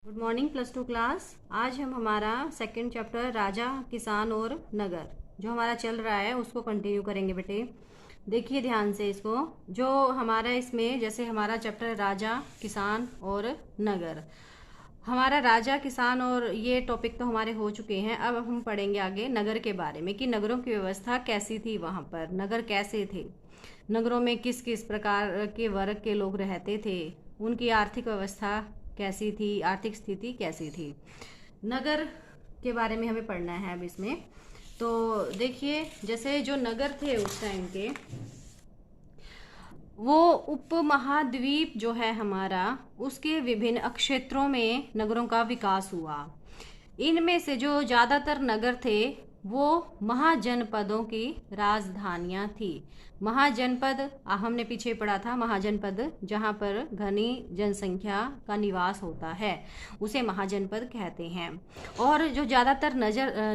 Good morning plus two class. आज हम हमारा सेकंड चैप्टर राजा किसान और नगर जो हमारा चल रहा है उसको कंटिन्यू करेंगे बेटे। देखिए ध्यान से इसको। जो हमारा इसमें जैसे हमारा चैप्टर राजा किसान और नगर, हमारा राजा किसान और ये टॉपिक तो हमारे हो चुके हैं। अब हम पढ़ेंगे आगे नगर के बारे में कि नगरों की व्यवस्था कैसी थी, वहाँ पर नगर कैसे थे, नगरों में किस किस प्रकार के वर्ग के लोग रहते थे, उनकी आर्थिक व्यवस्था कैसी थी, आर्थिक स्थिति कैसी थी। नगर के बारे में हमें पढ़ना है अब इसमें। तो देखिए जैसे जो नगर थे उस टाइम के, वो उपमहाद्वीप जो है हमारा, उसके विभिन्न क्षेत्रों में नगरों का विकास हुआ। इनमें से जो ज़्यादातर नगर थे वो महाजनपदों की राजधानियां थी। महाजनपद हमने पीछे पढ़ा था, महाजनपद जहाँ पर घनी जनसंख्या का निवास होता है उसे महाजनपद कहते हैं। और जो ज़्यादातर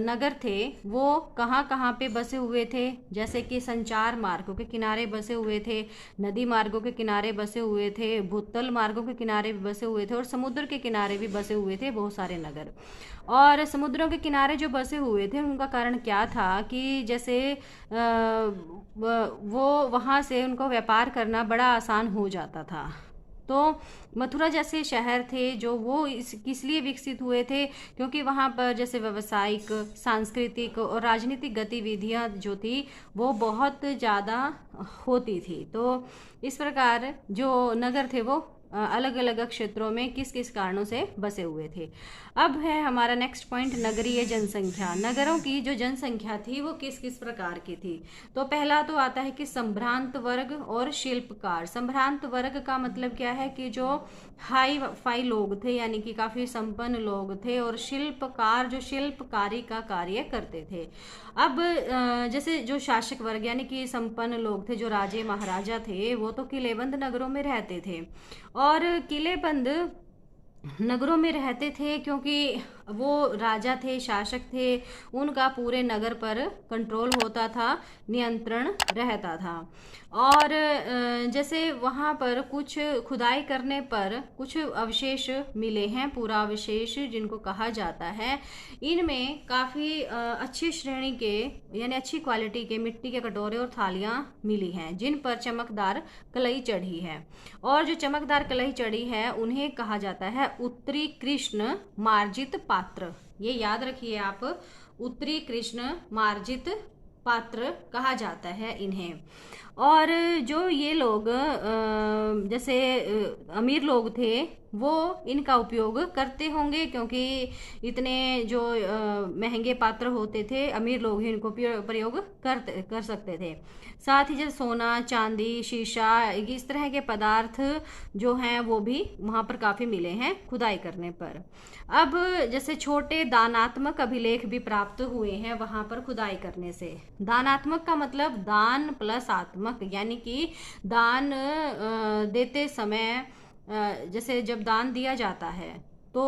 नगर थे वो कहाँ कहाँ पे बसे हुए थे, जैसे कि संचार मार्गों के किनारे बसे हुए थे, नदी मार्गों के किनारे बसे हुए थे, भूतल मार्गों के किनारे भी बसे हुए थे और समुद्र के किनारे भी बसे हुए थे बहुत सारे नगर। और समुद्रों के किनारे जो बसे हुए थे उनका कारण क्या था कि जैसे वो वहाँ से उनको व्यापार करना बड़ा आसान हो जाता था। तो मथुरा जैसे शहर थे जो वो इसलिए विकसित हुए थे क्योंकि वहाँ पर जैसे व्यावसायिक, सांस्कृतिक और राजनीतिक गतिविधियाँ जो थी वो बहुत ज़्यादा होती थी। तो इस प्रकार जो नगर थे वो अलग अलग क्षेत्रों में किस किस कारणों से बसे हुए थे। अब है हमारा नेक्स्ट पॉइंट नगरीय जनसंख्या। नगरों की जो जनसंख्या थी वो किस किस प्रकार की थी। तो पहला तो आता है कि संभ्रांत वर्ग और शिल्पकार। संभ्रांत वर्ग का मतलब क्या है कि जो हाई फाई लोग थे, यानी कि काफी संपन्न लोग थे, और शिल्पकार जो शिल्पकारी का कार्य करते थे। अब जैसे जो शासक वर्ग यानी कि संपन्न लोग थे, जो राजे महाराजा थे, वो तो किलेबंद नगरों में रहते थे। और किलेबंद नगरों में रहते थे क्योंकि वो राजा थे, शासक थे, उनका पूरे नगर पर कंट्रोल होता था, नियंत्रण रहता था। और जैसे वहाँ पर कुछ खुदाई करने पर कुछ अवशेष मिले हैं, पूरा अवशेष जिनको कहा जाता है। इनमें काफ़ी अच्छी श्रेणी के यानी अच्छी क्वालिटी के मिट्टी के कटोरे और थालियाँ मिली हैं जिन पर चमकदार कलई चढ़ी है। और जो चमकदार कलई चढ़ी है उन्हें कहा जाता है उत्तरी कृष्ण मार्जित पात्र। ये याद रखिए आप, उत्तरी कृष्ण मार्जित पात्र कहा जाता है इन्हें। और जो ये लोग जैसे अमीर लोग थे वो इनका उपयोग करते होंगे क्योंकि इतने जो महंगे पात्र होते थे, अमीर लोग ही इनको प्रयोग कर सकते थे। साथ ही जैसे सोना, चांदी, शीशा, इस तरह के पदार्थ जो हैं वो भी वहाँ पर काफ़ी मिले हैं खुदाई करने पर। अब जैसे छोटे दानात्मक अभिलेख भी प्राप्त हुए हैं वहाँ पर खुदाई करने से। दानात्मक का मतलब दान प्लस आत्मक, यानी कि दान देते समय जैसे जब दान दिया जाता है तो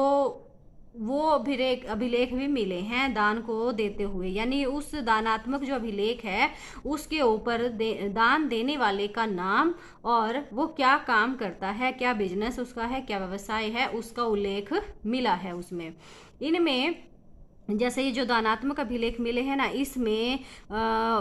वो अभिलेख भी मिले हैं दान को देते हुए, यानी उस दानात्मक जो अभिलेख है उसके ऊपर दान देने वाले का नाम और वो क्या काम करता है, क्या बिजनेस उसका है, क्या व्यवसाय है, उसका उल्लेख मिला है उसमें। इनमें जैसे ये जो दानात्मक अभिलेख मिले हैं ना, इसमें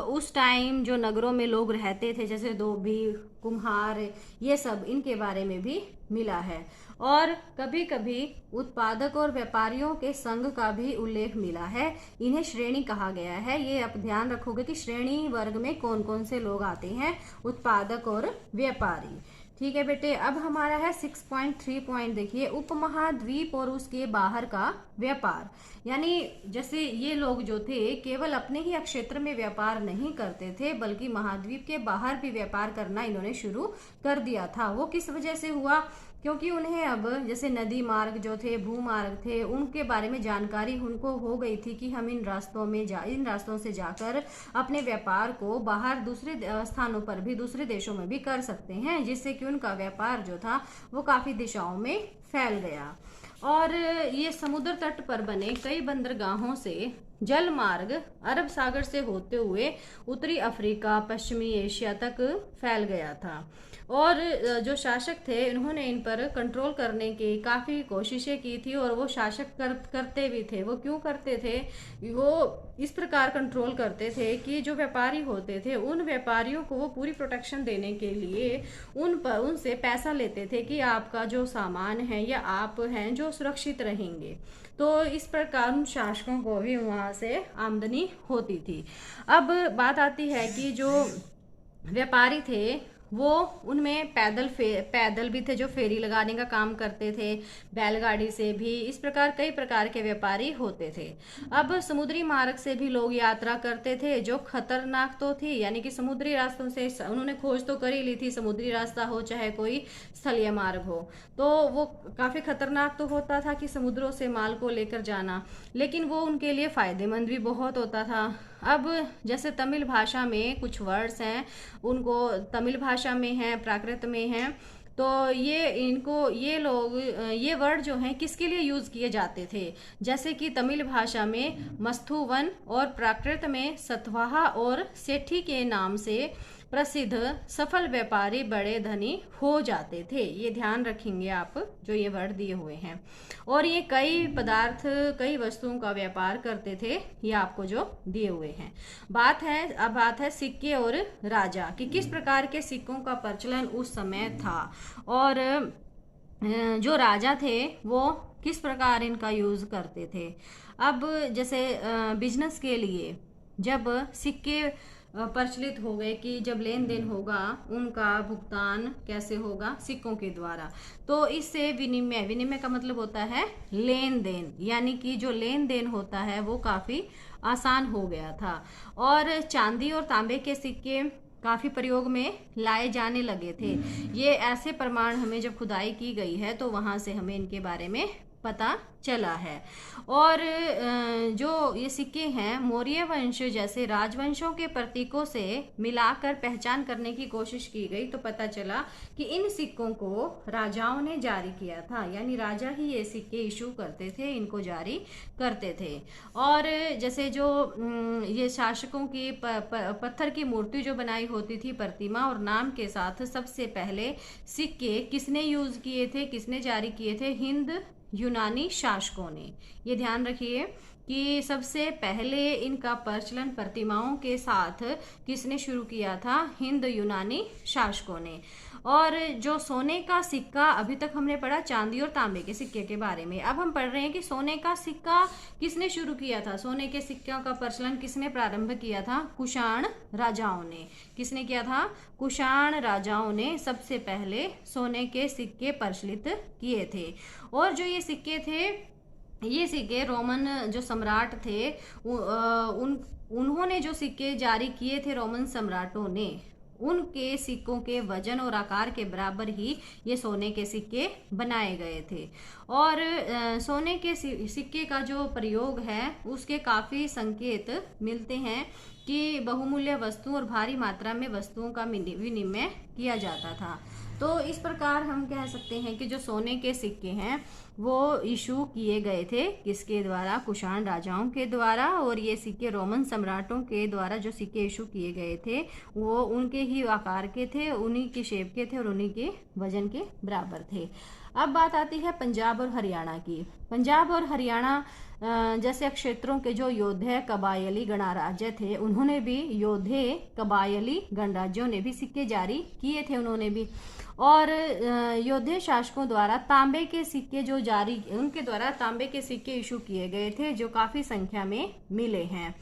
उस टाइम जो नगरों में लोग रहते थे जैसे धोबी, कुम्हार, ये सब इनके बारे में भी मिला है। और कभी कभी उत्पादक और व्यापारियों के संघ का भी उल्लेख मिला है। इन्हें श्रेणी कहा गया है। ये आप ध्यान रखोगे कि श्रेणी वर्ग में कौन कौन से लोग आते हैं, उत्पादक और व्यापारी। ठीक है बेटे। अब हमारा है 6.3 पॉइंट। देखिए उपमहाद्वीप और उसके बाहर का व्यापार, यानी जैसे ये लोग जो थे केवल अपने ही क्षेत्र में व्यापार नहीं करते थे बल्कि महाद्वीप के बाहर भी व्यापार करना इन्होंने शुरू कर दिया था। वो किस वजह से हुआ? क्योंकि उन्हें अब जैसे नदी मार्ग जो थे, भूमार्ग थे, उनके बारे में जानकारी उनको हो गई थी कि हम इन रास्तों से जाकर अपने व्यापार को बाहर दूसरे स्थानों पर भी, दूसरे देशों में भी कर सकते हैं, जिससे कि उनका व्यापार जो था वो काफी दिशाओं में फैल गया। और ये समुद्र तट पर बने कई बंदरगाहों से जल मार्ग अरब सागर से होते हुए उत्तरी अफ्रीका, पश्चिमी एशिया तक फैल गया था। और जो शासक थे उन्होंने इन पर कंट्रोल करने की काफ़ी कोशिशें की थी, और वो शासक करते भी थे। वो क्यों करते थे? वो इस प्रकार कंट्रोल करते थे कि जो व्यापारी होते थे उन व्यापारियों को वो पूरी प्रोटेक्शन देने के लिए उनसे पैसा लेते थे कि आपका जो सामान है या आप हैं जो सुरक्षित रहेंगे। तो इस प्रकार उन शासकों को भी वहाँ से आमदनी होती थी। अब बात आती है कि जो व्यापारी थे वो उनमें पैदल भी थे जो फेरी लगाने का काम करते थे, बैलगाड़ी से भी, इस प्रकार कई प्रकार के व्यापारी होते थे। अब समुद्री मार्ग से भी लोग यात्रा करते थे, जो खतरनाक तो थी, यानी कि समुद्री रास्तों से उन्होंने खोज तो कर ही ली थी, समुद्री रास्ता हो चाहे कोई स्थलीय मार्ग हो, तो वो काफ़ी खतरनाक तो होता था कि समुद्रों से माल को लेकर जाना, लेकिन वो उनके लिए फ़ायदेमंद भी बहुत होता था। अब जैसे तमिल भाषा में कुछ वर्ड्स हैं, उनको तमिल भाषा में हैं, प्राकृत में हैं, तो ये लोग ये वर्ड जो हैं किसके लिए यूज़ किए जाते थे? जैसे कि तमिल भाषा में मस्तुवन और प्राकृत में सतवाहा और सेठी के नाम से प्रसिद्ध सफल व्यापारी बड़े धनी हो जाते थे। ये ध्यान रखेंगे आप, जो ये वर्ड दिए हुए हैं। और ये कई पदार्थ, कई वस्तुओं का व्यापार करते थे, ये आपको जो दिए हुए हैं। अब बात है सिक्के और राजा कि किस प्रकार के सिक्कों का प्रचलन उस समय था, और जो राजा थे वो किस प्रकार इनका यूज़ करते थे। अब जैसे बिजनेस के लिए जब सिक्के प्रचलित हो गए कि जब लेन देन होगा उनका भुगतान कैसे होगा? सिक्कों के द्वारा। तो इससे विनिमय का मतलब होता है लेन देन, यानी कि जो लेन देन होता है वो काफ़ी आसान हो गया था। और चांदी और तांबे के सिक्के काफ़ी प्रयोग में लाए जाने लगे थे। ये ऐसे प्रमाण हमें जब खुदाई की गई है तो वहाँ से हमें इनके बारे में पता चला है। और जो ये सिक्के हैं मौर्य वंश जैसे राजवंशों के प्रतीकों से मिलाकर पहचान करने की कोशिश की गई, तो पता चला कि इन सिक्कों को राजाओं ने जारी किया था, यानी राजा ही ये सिक्के इशू करते थे, इनको जारी करते थे। और जैसे जो ये शासकों की पत्थर की मूर्ति जो बनाई होती थी, प्रतिमा और नाम के साथ, सबसे पहले सिक्के किसने यूज किए थे, किसने जारी किए थे? हिंद यूनानी शासकों ने। ये ध्यान रखिए कि सबसे पहले इनका प्रचलन प्रतिमाओं के साथ किसने शुरू किया था? हिंद यूनानी शासकों ने। और जो सोने का सिक्का, अभी तक हमने पढ़ा चांदी और तांबे के सिक्के के बारे में, अब हम पढ़ रहे हैं कि सोने का सिक्का किसने शुरू किया था? सोने के सिक्कों का प्रचलन किसने प्रारंभ किया था? कुषाण राजाओं ने। किसने किया था? कुषाण राजाओं ने सबसे पहले सोने के सिक्के प्रचलित किए थे। और जो ये सिक्के थे, ये सिक्के रोमन जो सम्राट थे उन्होंने जो सिक्के जारी किए थे रोमन सम्राटों ने, उनके सिक्कों के वजन और आकार के बराबर ही ये सोने के सिक्के बनाए गए थे। और सोने के सिक्के का जो प्रयोग है उसके काफ़ी संकेत मिलते हैं कि बहुमूल्य वस्तुओं और भारी मात्रा में वस्तुओं का विनिमय किया जाता था। तो इस प्रकार हम कह सकते हैं कि जो सोने के सिक्के हैं वो इशू किए गए थे, किसके द्वारा? कुषाण राजाओं के द्वारा। और ये सिक्के रोमन सम्राटों के द्वारा जो सिक्के इशू किए गए थे वो उनके ही आकार के थे, उन्हीं की शेप के थे और उन्हीं के वजन के बराबर थे। अब बात आती है पंजाब और हरियाणा की। पंजाब और हरियाणा जैसे क्षेत्रों के जो योद्धे कबायली गणराज्य थे, उन्होंने भी योद्धे कबायली गणराज्यों ने भी सिक्के जारी किए थे उन्होंने भी। और योद्धे शासकों द्वारा तांबे के सिक्के जो जारी, उनके द्वारा तांबे के सिक्के इशू किए गए थे जो काफ़ी संख्या में मिले हैं।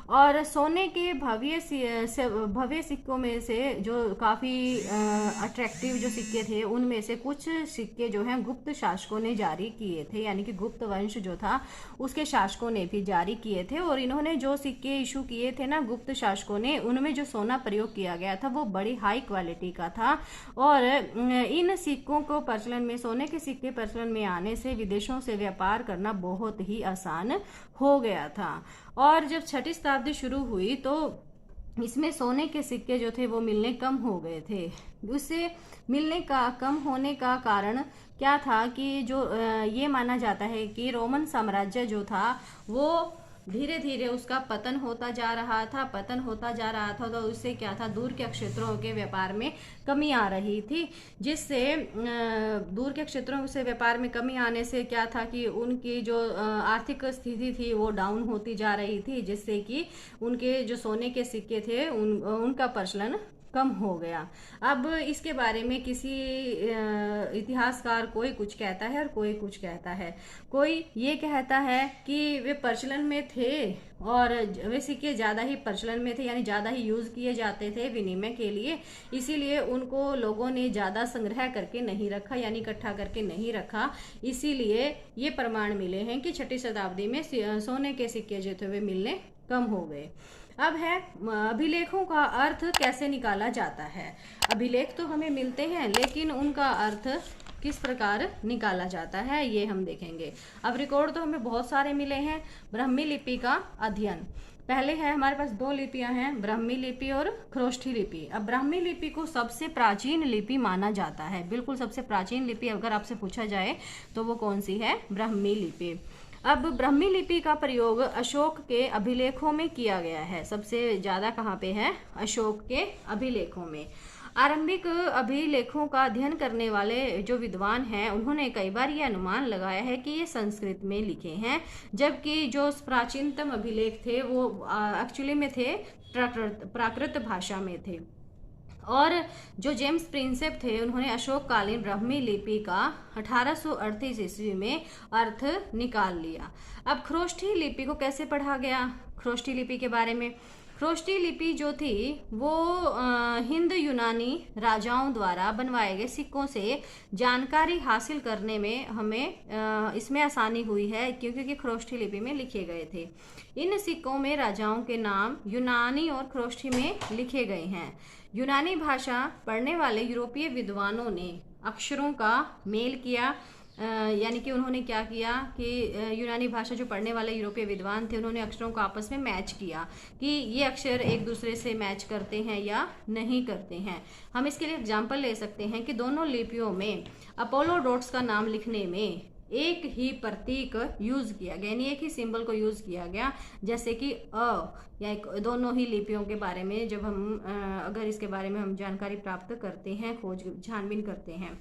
और सोने के भव्य सिक्कों में से जो काफ़ी अट्रैक्टिव जो सिक्के थे उनमें से कुछ सिक्के जो हैं गुप्त शासकों ने जारी किए थे, यानी कि गुप्त वंश जो था उसके शासकों ने भी जारी किए थे। और इन्होंने जो सिक्के इशू किए थे ना गुप्त शासकों ने, उनमें जो सोना प्रयोग किया गया था वो बड़ी हाई क्वालिटी का था। और इन सिक्कों को प्रचलन में, सोने के सिक्के प्रचलन में आने से विदेशों से व्यापार करना बहुत ही आसान हो गया था। और जब 6वीं शताब्दी शुरू हुई तो इसमें सोने के सिक्के जो थे वो मिलने कम हो गए थे। उससे मिलने का कम होने का कारण क्या था कि जो ये माना जाता है कि रोमन साम्राज्य जो था वो धीरे धीरे उसका पतन होता जा रहा था, तो उससे क्या था, दूर के क्षेत्रों के व्यापार में कमी आ रही थी, जिससे दूर के क्षेत्रों से व्यापार में कमी आने से क्या था कि उनकी जो आर्थिक स्थिति थी वो डाउन होती जा रही थी, जिससे कि उनके जो सोने के सिक्के थे उनका प्रचलन कम हो गया। अब इसके बारे में किसी इतिहासकार कोई कुछ कहता है और कोई कुछ कहता है। कोई ये कहता है कि वे प्रचलन में थे और वे सिक्के ज़्यादा ही प्रचलन में थे, यानी ज़्यादा ही यूज़ किए जाते थे विनिमय के लिए, इसीलिए उनको लोगों ने ज़्यादा संग्रह करके नहीं रखा, यानी इकट्ठा करके नहीं रखा। इसीलिए ये प्रमाण मिले हैं कि 6वीं शताब्दी में सोने के सिक्के जो थे वे मिलने कम हो गए। अब है अभिलेखों का अर्थ कैसे निकाला जाता है। अभिलेख तो हमें मिलते हैं, लेकिन उनका अर्थ किस प्रकार निकाला जाता है ये हम देखेंगे। अब रिकॉर्ड तो हमें बहुत सारे मिले हैं। ब्राह्मी लिपि का अध्ययन पहले है, हमारे पास 2 लिपियां हैं, ब्राह्मी लिपि और खरोष्ठी लिपि। अब ब्राह्मी लिपि को सबसे प्राचीन लिपि माना जाता है, बिल्कुल सबसे प्राचीन लिपि अगर आपसे पूछा जाए तो वो कौन सी है, ब्राह्मी लिपि। अब ब्राह्मी लिपि का प्रयोग अशोक के अभिलेखों में किया गया है। सबसे ज़्यादा कहाँ पे है, अशोक के अभिलेखों में। आरंभिक अभिलेखों का अध्ययन करने वाले जो विद्वान हैं उन्होंने कई बार ये अनुमान लगाया है कि ये संस्कृत में लिखे हैं, जबकि जो प्राचीनतम अभिलेख थे वो एक्चुअली में थे प्राकृत भाषा में थे। और जो जेम्स प्रिंसेप थे उन्होंने अशोककालीन ब्राह्मी लिपि का 1838 ईस्वी में अर्थ निकाल लिया। अब खरोष्ठी लिपि को कैसे पढ़ा गया, खरोष्ठी लिपि के बारे में। खरोष्ठी लिपि जो थी वो हिंद यूनानी राजाओं द्वारा बनवाए गए सिक्कों से जानकारी हासिल करने में हमें इसमें आसानी हुई है, क्योंकि खरोष्ठी लिपि में लिखे गए थे। इन सिक्कों में राजाओं के नाम यूनानी और खरोष्ठी में लिखे गए हैं। यूनानी भाषा पढ़ने वाले यूरोपीय विद्वानों ने अक्षरों का मेल किया, यानी कि उन्होंने क्या किया कि यूनानी भाषा जो पढ़ने वाले यूरोपीय विद्वान थे उन्होंने अक्षरों को आपस में मैच किया कि ये अक्षर एक दूसरे से मैच करते हैं या नहीं करते हैं। हम इसके लिए एग्जाम्पल ले सकते हैं कि दोनों लिपियों में अपोलो डॉट्स का नाम लिखने में एक ही प्रतीक यूज किया गया, यानी एक ही सिंबल को यूज किया गया, जैसे कि या दोनों ही लिपियों के बारे में जब हम अगर इसके बारे में हम जानकारी प्राप्त करते हैं, खोज छानबीन करते हैं,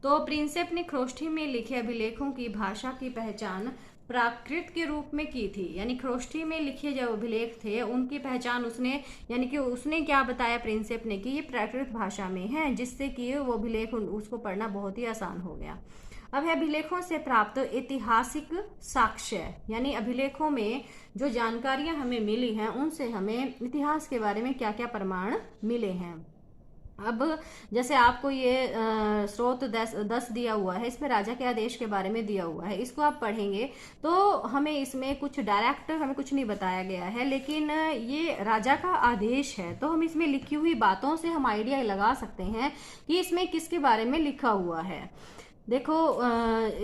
तो प्रिंसेप ने खरोष्ठी में लिखे अभिलेखों की भाषा की पहचान प्राकृत के रूप में की थी। यानी खरोष्ठी में लिखे जो अभिलेख थे उनकी पहचान उसने, यानी कि उसने क्या बताया प्रिंसेप ने कि ये प्राकृत भाषा में है, जिससे कि वो अभिलेख उसको पढ़ना बहुत ही आसान हो गया। अब है अभिलेखों से प्राप्त ऐतिहासिक साक्ष्य, यानी अभिलेखों में जो जानकारियां हमें मिली हैं उनसे हमें इतिहास के बारे में क्या क्या प्रमाण मिले हैं। अब जैसे आपको ये स्रोत 10 दिया हुआ है, इसमें राजा के आदेश के बारे में दिया हुआ है, इसको आप पढ़ेंगे तो हमें इसमें कुछ डायरेक्ट हमें कुछ नहीं बताया गया है, लेकिन ये राजा का आदेश है तो हम इसमें लिखी हुई बातों से हम आइडिया लगा सकते हैं कि इसमें किसके बारे में लिखा हुआ है। देखो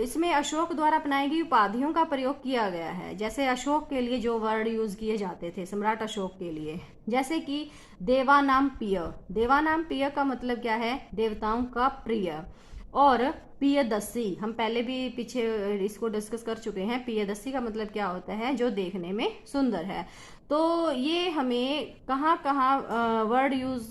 इसमें अशोक द्वारा अपनाई गई उपाधियों का प्रयोग किया गया है। जैसे अशोक के लिए जो वर्ड यूज किए जाते थे, सम्राट अशोक के लिए, जैसे कि देवानाम प्रिय। देवानाम प्रिय का मतलब क्या है, देवताओं का प्रिय। और प्रियदर्शी, हम पहले भी पीछे इसको डिस्कस कर चुके हैं। प्रियदर्शी का मतलब क्या होता है, जो देखने में सुंदर है। तो ये हमें कहाँ कहाँ वर्ड यूज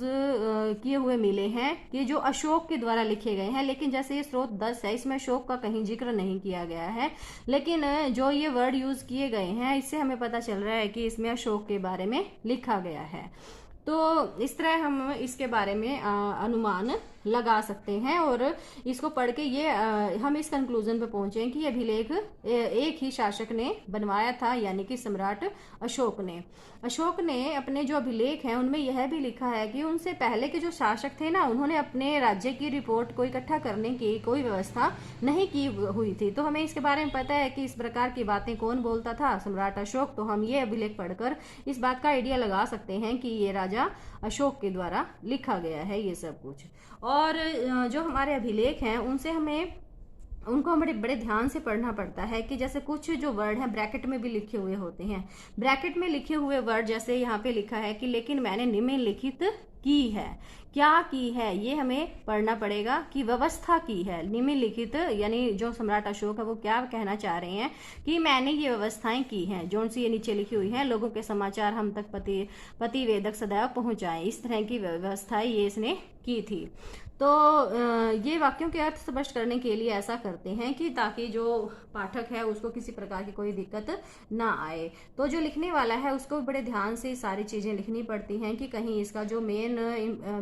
किए हुए मिले हैं कि जो अशोक के द्वारा लिखे गए हैं, लेकिन जैसे ये स्रोत 10 है इसमें अशोक का कहीं जिक्र नहीं किया गया है, लेकिन जो ये वर्ड यूज किए गए हैं इससे हमें पता चल रहा है कि इसमें अशोक के बारे में लिखा गया है। तो इस तरह हम इसके बारे में अनुमान लगा सकते हैं और इसको पढ़ के ये हम इस कंक्लूजन पे पहुंचे कि ये अभिलेख एक ही शासक ने बनवाया था, यानी कि सम्राट अशोक ने। अशोक ने अपने जो अभिलेख हैं उनमें यह भी लिखा है कि उनसे पहले के जो शासक थे ना, उन्होंने अपने राज्य की रिपोर्ट को इकट्ठा करने की कोई व्यवस्था नहीं की हुई थी। तो हमें इसके बारे में पता है कि इस प्रकार की बातें कौन बोलता था, सम्राट अशोक। तो हम ये अभिलेख पढ़कर इस बात का आइडिया लगा सकते हैं कि ये राजा अशोक के द्वारा लिखा गया है ये सब कुछ। और जो हमारे अभिलेख हैं उनसे हमें उनको हमें बड़े ध्यान से पढ़ना पड़ता है कि जैसे कुछ जो वर्ड हैं ब्रैकेट में भी लिखे हुए होते हैं। ब्रैकेट में लिखे हुए वर्ड जैसे यहाँ पे लिखा है कि लेकिन मैंने निम्नलिखित की है, क्या की है ये हमें पढ़ना पड़ेगा कि व्यवस्था की है। निम्नलिखित यानी जो सम्राट अशोक है वो क्या कहना चाह रहे हैं कि मैंने ये व्यवस्थाएं की हैं, जो सी ये नीचे लिखी हुई हैं, लोगों के समाचार हम तक पति वेदक सदैव पहुंचाएं, इस तरह की व्यवस्थाएं ये इसने की थी। तो ये वाक्यों के अर्थ स्पष्ट करने के लिए ऐसा करते हैं कि ताकि जो पाठक है उसको किसी प्रकार की कोई दिक्कत ना आए। तो जो लिखने वाला है उसको बड़े ध्यान से सारी चीज़ें लिखनी पड़ती हैं कि कहीं इसका जो मेन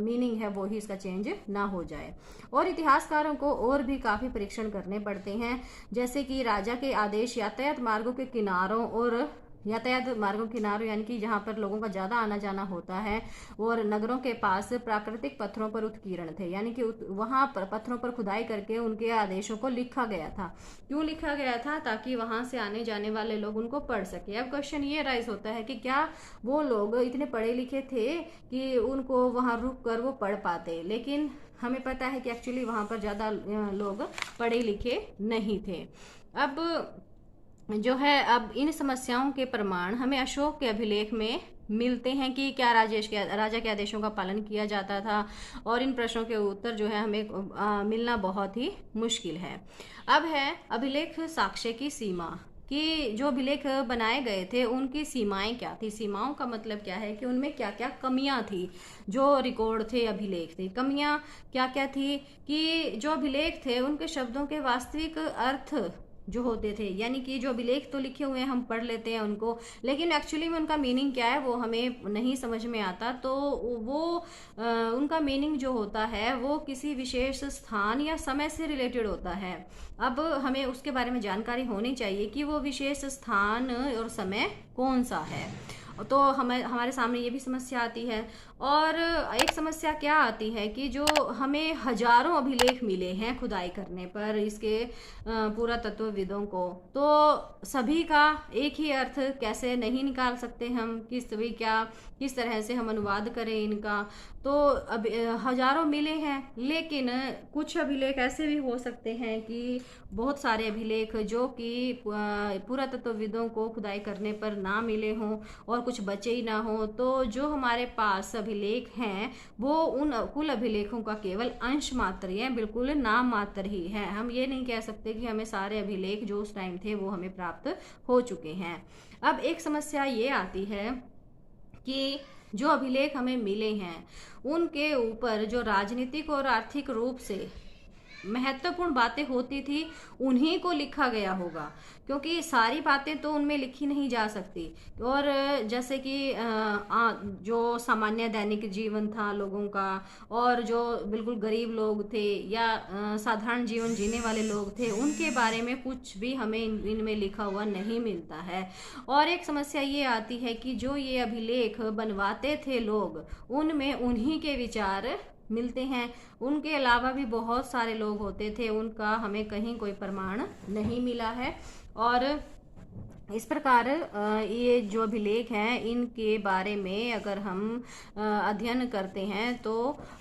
मीनिंग है वो ही इसका चेंज ना हो जाए। और इतिहासकारों को और भी काफ़ी परीक्षण करने पड़ते हैं, जैसे कि राजा के आदेश यातायात मार्गों के किनारों और यातायात मार्गों किनारों यानी कि जहाँ पर लोगों का ज़्यादा आना जाना होता है और नगरों के पास प्राकृतिक पत्थरों पर उत्कीर्ण थे, यानी कि वहाँ पर पत्थरों पर खुदाई करके उनके आदेशों को लिखा गया था। क्यों लिखा गया था? ताकि वहाँ से आने जाने वाले लोग उनको पढ़ सके। अब क्वेश्चन ये राइज होता है कि क्या वो लोग इतने पढ़े लिखे थे कि उनको वहाँ रुक कर वो पढ़ पाते? लेकिन हमें पता है कि एक्चुअली वहाँ पर ज़्यादा लोग पढ़े लिखे नहीं थे। अब जो है अब इन समस्याओं के प्रमाण हमें अशोक के अभिलेख में मिलते हैं कि क्या राजा के आदेशों का पालन किया जाता था, और इन प्रश्नों के उत्तर जो है हमें मिलना बहुत ही मुश्किल है। अब है अभिलेख साक्ष्य की सीमा, कि जो अभिलेख बनाए गए थे उनकी सीमाएं क्या थी। सीमाओं का मतलब क्या है कि उनमें क्या क्या कमियां थी। जो रिकॉर्ड थे, अभिलेख थे, कमियां क्या क्या थी कि जो अभिलेख थे उनके शब्दों के वास्तविक अर्थ जो होते थे, यानी कि जो अभिलेख तो लिखे हुए हैं हम पढ़ लेते हैं उनको, लेकिन एक्चुअली में उनका मीनिंग क्या है वो हमें नहीं समझ में आता। तो वो उनका मीनिंग जो होता है वो किसी विशेष स्थान या समय से रिलेटेड होता है। अब हमें उसके बारे में जानकारी होनी चाहिए कि वो विशेष स्थान और समय कौन सा है। तो हमारे सामने ये भी समस्या आती है। और एक समस्या क्या आती है कि जो हमें हजारों अभिलेख मिले हैं खुदाई करने पर इसके पुरातत्वविदों को, तो सभी का एक ही अर्थ कैसे नहीं निकाल सकते हम, किस तरह से हम अनुवाद करें इनका। तो अब हजारों मिले हैं, लेकिन कुछ अभिलेख ऐसे भी हो सकते हैं कि बहुत सारे अभिलेख जो कि पुरातत्वविदों को खुदाई करने पर ना मिले हों और कुछ बचे ही ना हो। तो जो हमारे पास अभिलेख हैं वो उन कुल अभिलेखों का केवल अंश मात्र है, बिल्कुल नाम मात्र ही है। हम ये नहीं कह सकते कि हमें सारे अभिलेख जो उस टाइम थे वो हमें प्राप्त हो चुके हैं। अब एक समस्या ये आती है कि जो अभिलेख हमें मिले हैं उनके ऊपर जो राजनीतिक और आर्थिक रूप से महत्वपूर्ण बातें होती थी उन्हीं को लिखा गया होगा, क्योंकि सारी बातें तो उनमें लिखी नहीं जा सकती। और जैसे कि जो सामान्य दैनिक जीवन था लोगों का, और जो बिल्कुल गरीब लोग थे या साधारण जीवन जीने वाले लोग थे, उनके बारे में कुछ भी हमें इनमें लिखा हुआ नहीं मिलता है। और एक समस्या ये आती है कि जो ये अभिलेख बनवाते थे लोग, उनमें उन्हीं के विचार मिलते हैं। उनके अलावा भी बहुत सारे लोग होते थे, उनका हमें कहीं कोई प्रमाण नहीं मिला है। और इस प्रकार ये जो अभिलेख हैं इनके बारे में अगर हम अध्ययन करते हैं तो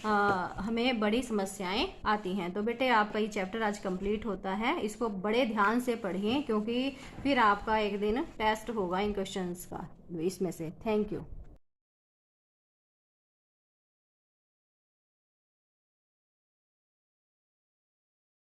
हमें बड़ी समस्याएं आती हैं। तो बेटे आपका ये चैप्टर आज कंप्लीट होता है, इसको बड़े ध्यान से पढ़िए क्योंकि फिर आपका एक दिन टेस्ट होगा इन क्वेश्चंस का इसमें से। Thank you.